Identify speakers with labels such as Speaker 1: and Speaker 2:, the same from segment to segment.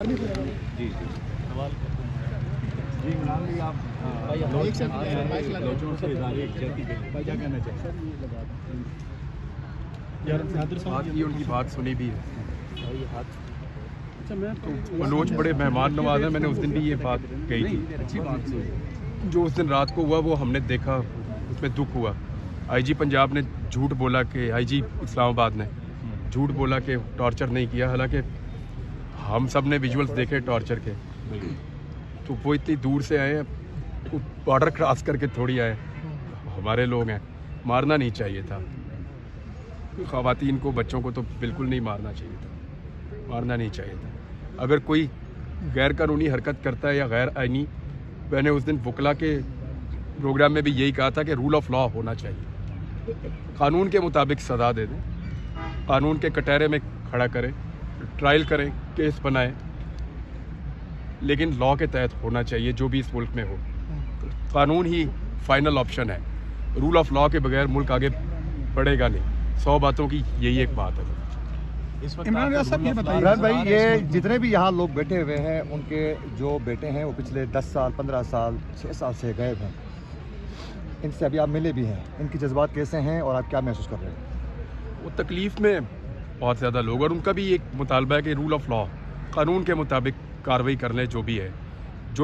Speaker 1: जी जी सवाल जी इमरान भाई आप लोगों से इज़हार इज़्ज़त क्या कहना चाहते हैं? बात की उनकी बात सुनी भी है। तो मनोज बड़े मेहमान नवाज हैं। मैंने उस दिन भी ये बात कही थी। अच्छी बात सुनी। जो उस दिन रात को हुआ वो हमने देखा, उसमें दुख हुआ। आईजी पंजाब ने झूठ बोला कि आईजी इस्लामाबाद ने झूठ बोला कि टॉर्चर नहीं किया, हालांकि हम सब ने विजुअल्स देखे टॉर्चर के। तो वो इतनी दूर से आए, बॉर्डर क्रॉस करके थोड़ी आए, हमारे लोग हैं। मारना नहीं चाहिए था ख़वातीन को, बच्चों को तो बिल्कुल नहीं मारना चाहिए था, मारना नहीं चाहिए था। अगर कोई गैर कानूनी हरकत करता है या गैर आईनी, मैंने उस दिन वकला के प्रोग्राम में भी यही कहा था कि रूल ऑफ लॉ होना चाहिए। कानून के मुताबिक सज़ा दे दें, कानून के कटहरे में खड़ा करें, ट्रायल करें, केस बनाएं, लेकिन लॉ के तहत होना चाहिए जो भी इस मुल्क में हो। कानून ही फाइनल ऑप्शन है। रूल ऑफ लॉ के बगैर मुल्क आगे बढ़ेगा नहीं। 100 बातों की यही एक बात है।
Speaker 2: इमरान साहब ये बताइए, इमरान भाई, ये जितने भी यहाँ लोग बैठे हुए हैं, उनके जो बेटे हैं वो पिछले 10 साल 15 साल 6 साल से गायब हैं। इनसे अभी आप मिले भी हैं, इनके जज्बात कैसे हैं और आप क्या महसूस कर रहे हैं?
Speaker 1: वो तकलीफ़ में बहुत ज़्यादा लोग, और उनका भी एक मुतालबा है कि रूल ऑफ लॉ, कानून के मुताबिक कार्रवाई कर लें। जो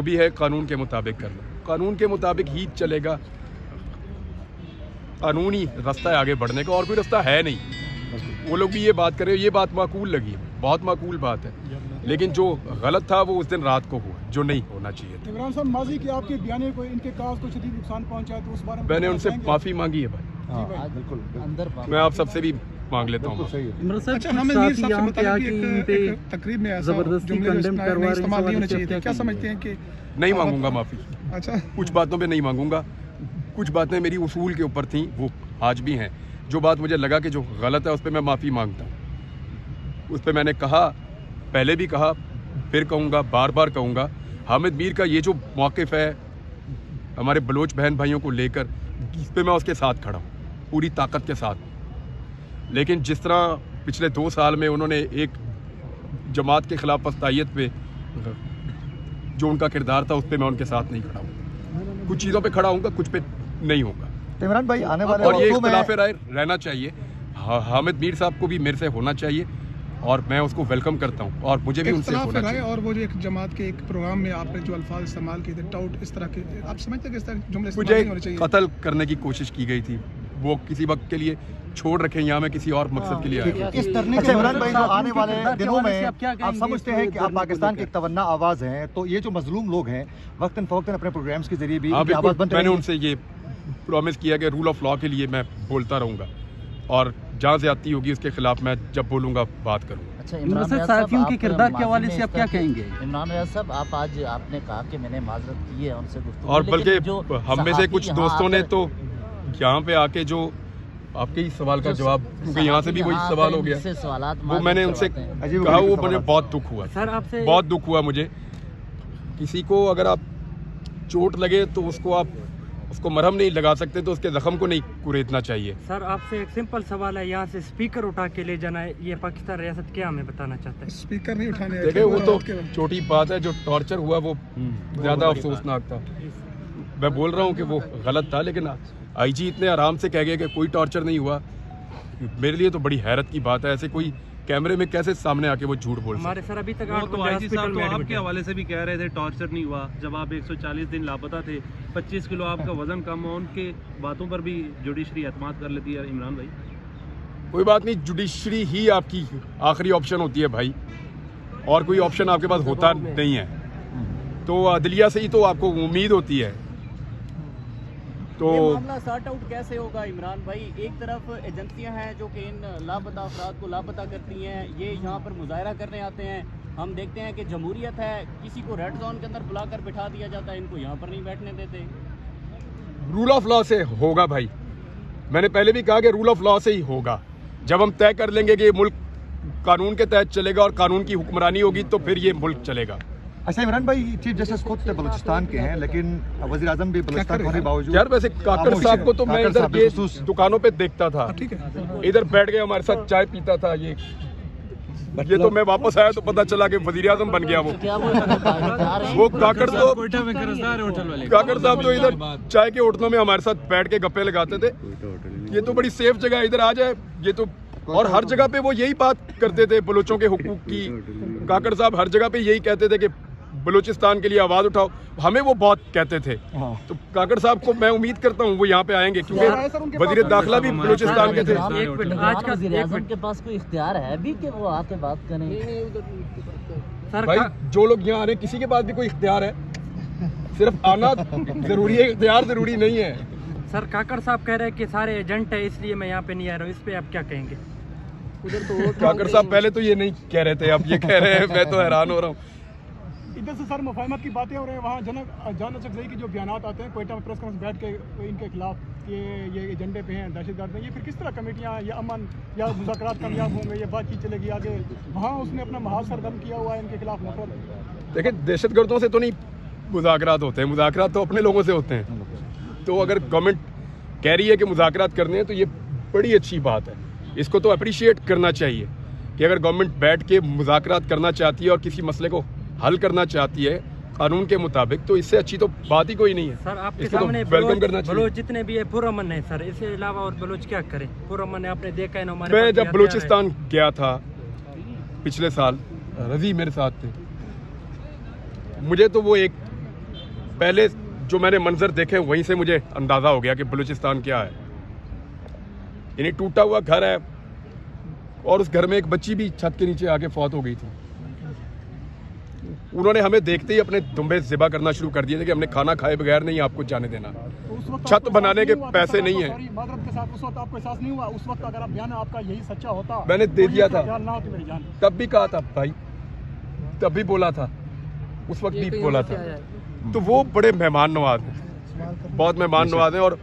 Speaker 1: भी है कानून के मुताबिक कर लें। कानून के मुताबिक ही चलेगा। कानूनी रास्ता है आगे बढ़ने का, और कोई रास्ता है नहीं। वो लोग भी ये बात करें, ये बात माकूल लगी, बहुत माकूल बात है, लेकिन जो गलत था वो उस दिन रात को हुआ, जो नहीं होना चाहिए था।
Speaker 3: इमरान साहब, माजी के आपके बयाने को, इनके काज को शदीद नुकसान पहुंचा है, तो उस बारे में
Speaker 1: मैंने उनसे माफ़ी मांगी है भाई।
Speaker 2: हाँ, बिल्कुल।
Speaker 1: मैं आप सबसे भी मांग लेता हूँ।
Speaker 3: अच्छा, हमें मीर साहब से बताया कि एक तकरीब में ऐसा जुमले इस्तेमाल नहीं होने चाहिए थे। क्या समझते हैं कि
Speaker 1: नहीं मांगूंगा माफ़ी।
Speaker 3: अच्छा,
Speaker 1: कुछ बातों पे नहीं मांगूंगा, कुछ बातें मेरी उसूल के ऊपर थी, वो आज भी हैं। जो बात मुझे लगा कि जो गलत है उस पर मैं माफ़ी मांगता हूँ। उस पर मैंने कहा, पहले भी कहा, फिर कहूँगा, बार बार कहूँगा। हामिद मीर का ये जो मौक़िफ़ है हमारे बलोच बहन भाइयों को लेकर, इस पर मैं उसके साथ खड़ा हूँ पूरी ताकत के साथ। लेकिन जिस तरह पिछले 2 साल में उन्होंने एक जमात के ख़िलाफ़ फस्तायत पे जो उनका किरदार था, उस पर मैं उनके साथ नहीं खड़ा हूँ। कुछ चीज़ों पे खड़ा हूँगा, कुछ पे नहीं होगा।
Speaker 2: इमरान भाई, आने वाले
Speaker 1: और ये इख्तिलाफ़ राय रहना चाहिए। हामिद मीर साहब को भी मेरे से होना चाहिए, और मैं उसको वेलकम करता हूँ, और मुझे भी उनसे होना चाहिए।
Speaker 3: और वो जो एक जमात के एक प्रोग्राम में आपने जो अल्फाज इस्तेमाल किए थे, टाउट, इस तरह के, आप समझते हैं कि इस तरह जुमले इस्तेमाल नहीं होने चाहिए?
Speaker 1: कत्ल करने की कोशिश की गई थी, वो किसी वक्त के लिए छोड़ रखें, यहाँ मैं किसी और मकसद के लिए आया।
Speaker 2: इस तरह से इमरान भाई, जो आने वाले दिनों में आप समझते हैं कि आप पाकिस्तान की एक तवन्ना आवाज़ हैं, तो ये जो मजलूम लोग हैं वक्तन फवक्तन अपने प्रोग्राम्स के जरिए भी आवाज़ बनते हैं।
Speaker 1: मैंने उनसे ये प्रॉमिस किया कि रूल ऑफ लॉ के लिए मैं बोलता रहूँगा, और जहाँ ज़्यादती होगी उसके खिलाफ मैं जब बोलूँगा बात करूँगा।
Speaker 4: अच्छा, इमरान साहब के किरदार के हवाले से आप क्या कहेंगे? इमरान साहब, आप आज आपने कहा कि मैंने माजरत की है उनसे,
Speaker 1: और बल्कि हम में से कुछ दोस्तों ने तो यहाँ पे आके जो आपके ही सवाल का जवाब, क्योंकि यहाँ से भी वही सवाल हो गया, वो मैंने उनसे कहा, वो मुझे बहुत दुख हुआ सर, आपसे बहुत दुख हुआ मुझे। किसी को अगर आप चोट लगे तो उसको मरहम नहीं लगा सकते, तो उसके जख्म को नहीं कुरेदना चाहिए।
Speaker 5: सर, आपसे एक सिंपल सवाल है, यहाँ से स्पीकर उठा के ले जाना है, ये पाकिस्तान रियासत क्या हमें बताना चाहता है?
Speaker 3: स्पीकर नहीं उठाने,
Speaker 1: देखिए वो तो छोटी बात है। जो टॉर्चर हुआ वो ज़्यादा अफसोसनाक था। मैं बोल रहा हूँ कि वो गलत था, लेकिन आईजी इतने आराम से कह गए कि कोई टॉर्चर नहीं हुआ, मेरे लिए तो बड़ी हैरत की बात है। ऐसे कोई कैमरे में कैसे सामने आके वो झूठ बोल
Speaker 5: हमारे सर अभी तक
Speaker 6: तो आईजी साहब तो आपके हवाले से भी कह रहे थे टॉर्चर नहीं हुआ, जब आप 140 दिन लापता थे, 25 किलो आपका वजन कम हो, उनके बातों पर भी जुडिशरी एतमाद कर लेती है। इमरान भाई,
Speaker 1: कोई बात नहीं, जुडिशरी ही आपकी आखिरी ऑप्शन होती है भाई, और कोई ऑप्शन आपके पास होता नहीं है। तो अदलिया से ही तो आपको उम्मीद होती है। तो
Speaker 7: ये मामला सॉर्ट आउट कैसे होगा इमरान भाई? एक तरफ एजेंसियां हैं जो कि इन लापता अफराद को लापता करती हैं, ये यहाँ पर मुजाहरा करने आते हैं। हम देखते हैं कि जमहूरियत है, किसी को रेड जोन के अंदर बुलाकर बिठा दिया जाता है, इनको यहाँ पर नहीं बैठने देते।
Speaker 1: रूल ऑफ लॉ से होगा भाई, मैंने पहले भी कहा कि रूल ऑफ लॉ से ही होगा। जब हम तय कर लेंगे कि ये मुल्क कानून के तहत चलेगा और कानून की हुक्मरानी होगी, तो फिर ये मुल्क चलेगा।
Speaker 2: अच्छा इमरान भाई, चीफ जस्टिस खुद बलूचिस्तान के हैं, लेकिन वज़ीर आज़म भी बलूचिस्तान होने के बावजूद।
Speaker 1: यार वैसे काकर साहब को तो मैं इधर ये दुकानों पे देखता था, इधर बैठ के हमारे साथ चाय पीता था, ये ये तो मैं वापस आया तो पता चला कि वजीर आजम बन गया वो।
Speaker 4: क्या वो कर्जदार हैं?
Speaker 1: वो काकड़ साहब तो इधर चाय के होटलों में हमारे साथ बैठ के गप्पे लगाते थे। ये तो बड़ी सेफ जगह है, इधर आ जाए। ये तो और हर जगह पे वो यही बात करते थे बलोचों के हुकूक की। काकड़ साहब हर जगह पे यही कहते थे कि बलूचिस्तान के लिए आवाज उठाओ, हमें वो बहुत कहते थे। तो काकड़ साहब को मैं उम्मीद करता हूँ वो यहाँ पे आएंगे, क्योंकि वजीर दाखिला भी बलूचिस्तान के थे।
Speaker 4: आज का वज़ीर-ए-आज़म के पास कोई इख्तियार है भी कि वो आके बात करें?
Speaker 5: सर
Speaker 1: भाई जो लोग यहाँ आ रहे हैं किसी के पास भी कोई इख्तियार है, सिर्फ आना जरूरी है, इख्तियार जरूरी नहीं है।
Speaker 5: सर काकड़ साहब कह रहे हैं कि सारे एजेंट है इसलिए मैं यहाँ पे नहीं आ रहा हूँ, इस पे आप क्या कहेंगे?
Speaker 1: काकड़ साहब पहले तो ये नहीं कह रहे थे, अब ये कह रहे हैं, मैं तो हैरान हो रहा हूँ।
Speaker 3: इधर से सर मुफाहमत की बातें हो रही हैं, वहाँ जान अचकज़ई की जो बयानात आते हैं कोयटा में प्रेस कॉन्फ्रेंस बैठ के इनके खिलाफ ये एजेंडे पे हैं, दहशतगर्द हैं, ये फिर किस तरह कमेटियाँ या अमन या मुज़ाकरात कामयाब होंगे, ये बातचीत चलेगी आगे? वहाँ उसने अपना महाज सरगर्म किया हुआ है इनके खिलाफ नफरत।
Speaker 1: देखिए दहशतगर्दों से तो नहीं मुज़ाकरात होते हैं, मुज़ाकरात तो अपने लोगों से होते हैं। तो अगर गवर्नमेंट कह रही है कि मुज़ाकरात करने हैं तो ये बड़ी अच्छी बात है, इसको तो अप्रिशिएट करना चाहिए कि अगर गवर्नमेंट बैठ के मुज़ाकरात करना चाहती है और किसी मसले को हल करना चाहती है कानून के मुताबिक, तो इससे अच्छी तो बात ही कोई नहीं है।
Speaker 5: सर आपके
Speaker 1: इसको तो
Speaker 5: सामने
Speaker 1: वेलकम करना चाहिए।
Speaker 5: बलोच जितने भी है पुरअमन है सर, इसके अलावा और बलोच क्या करें? पुरअमन है, आपने देखा है ना हमारे
Speaker 1: मैं
Speaker 5: पास
Speaker 1: जब
Speaker 5: भी
Speaker 1: बलूचिस्तान गया था पिछले साल, रजी मेरे साथ थे, मुझे तो वो एक पहले जो मैंने मंजर देखे वहीं से मुझे अंदाजा हो गया कि बलूचिस्तान क्या है। यानी टूटा हुआ घर है और उस घर में एक बच्ची भी छत के नीचे आके फौत हो गई थी। उन्होंने हमें देखते ही अपने दुम्बे ज़िबा करना शुरू कर दिए थे कि हमने खाना खाए बगैर नहीं आपको जाने देना। छत बनाने के पैसे नहीं है।
Speaker 3: माजरत के साथ उस वक्त आपको एहसास नहीं हुआ? उस वक्त अगर आप बयान आपका यही सच्चा होता,
Speaker 1: मैंने दे दिया था,
Speaker 3: ना होती मेरी जान।
Speaker 1: तब भी कहा था भाई, तब भी बोला था, उस वक्त भी बोला था। तो वो बड़े मेहमान नवाज हैं, बहुत मेहमान नवाज हैं और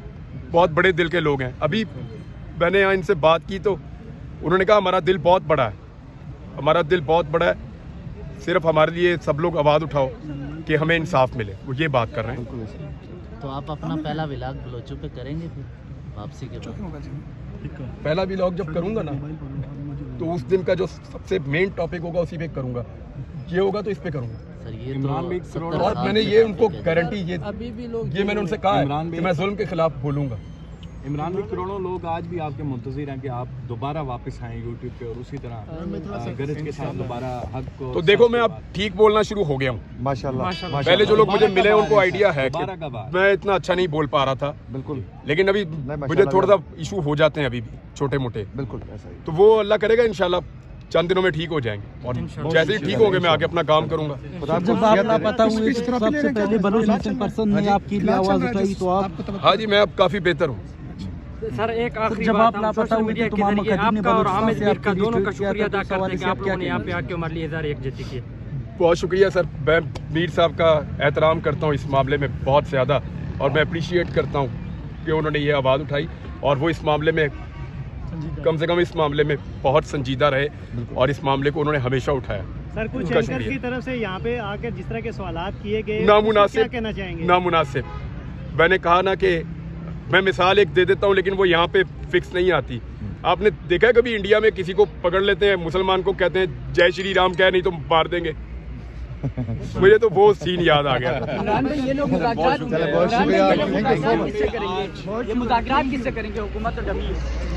Speaker 1: बहुत बड़े दिल के लोग हैं। अभी मैंने यहाँ इनसे बात की तो उन्होंने कहा हमारा दिल बहुत बड़ा है, हमारा दिल बहुत बड़ा है, सिर्फ हमारे लिए सब लोग आवाज़ उठाओ कि हमें इंसाफ मिले, वो ये बात कर रहे हैं।
Speaker 4: तो आप अपना पहला व्लॉग बलोचों पे करेंगे फिर वापसी के बाद?
Speaker 1: पहला व्लॉग जब करूँगा ना तो उस दिन का जो सबसे मेन टॉपिक होगा उसी पे करूँगा, ये होगा तो इस पे करूँगा।
Speaker 4: सर ये तो
Speaker 1: और मैंने ये उनको गारंटी ये मैंने उनसे कहा है कि मैं जुल्म के खिलाफ बोलूँगा।
Speaker 8: इमरान भी करोड़ों लोग आज भी आपके मुंतज़िर हैं कि आप दोबारा वापस आएँ यूट्यूब पे और उसी तरह गरज के साथ दोबारा हक को।
Speaker 1: तो देखो मैं अब ठीक बोलना शुरू हो गया हूँ
Speaker 2: माशाल्लाह।
Speaker 1: पहले जो लोग मुझे मिले उनको आइडिया है कि मैं इतना अच्छा नहीं बोल पा रहा था,
Speaker 2: बिल्कुल,
Speaker 1: लेकिन अभी मुझे थोड़ा सा इशू हो जाते हैं अभी भी छोटे मोटे,
Speaker 2: बिल्कुल ऐसा ही।
Speaker 1: तो वो अल्लाह करेगा इंशाल्लाह चंद दिनों में ठीक हो जाएंगे और जैसे ही ठीक होंगे मैं आगे अपना काम करूंगा।
Speaker 3: जब आप लापता हुए सबसे पहले बलूच मुस्लिम पर्सन ने आपकी आवाज उठाई तो आप?
Speaker 1: हाँ जी, मैं अब काफी बेहतर हूँ।
Speaker 5: सर एक आखिरी
Speaker 3: जब
Speaker 5: बात,
Speaker 3: आप लापता
Speaker 5: सोशल
Speaker 3: हुए
Speaker 5: मीडिया
Speaker 3: थे
Speaker 5: के
Speaker 3: तो
Speaker 5: जरिए आपका और हामिद मीर का दोनों का शुक्रिया अदा करते हैं कि आप लोगों ने यहाँ पे आके हमारे लिए इज़हार यकजहती किया।
Speaker 1: बहुत शुक्रिया सर, मैं मीर साहब का एहतराम करता हूँ इस मामले में बहुत ज़्यादा, और मैं अप्रिशिएट करता हूँ कि उन्होंने ये आवाज़ उठाई और वो इस मामले में कम से कम इस मामले में बहुत संजीदा रहे और इस मामले को उन्होंने हमेशा उठाया।
Speaker 9: सर कुछ एंकर्स की तरफ से यहाँ पे आकर जिस तरह के सवालात किए गए,
Speaker 1: नामुनासिब,
Speaker 9: क्या कहना चाहेंगे?
Speaker 1: नामुनासिब। मैंने कहा ना कि मैं मिसाल एक दे देता हूँ लेकिन वो यहाँ पे फिक्स नहीं आती। आपने देखा है कभी इंडिया में किसी को पकड़ लेते हैं, मुसलमान को कहते हैं जय श्री राम कह, नहीं तो मार देंगे। मुझे तो वो सीन याद आ गया।
Speaker 7: ये लोग मुज़ाकरात किससे करेंगे? हुकूमत तो डमी है।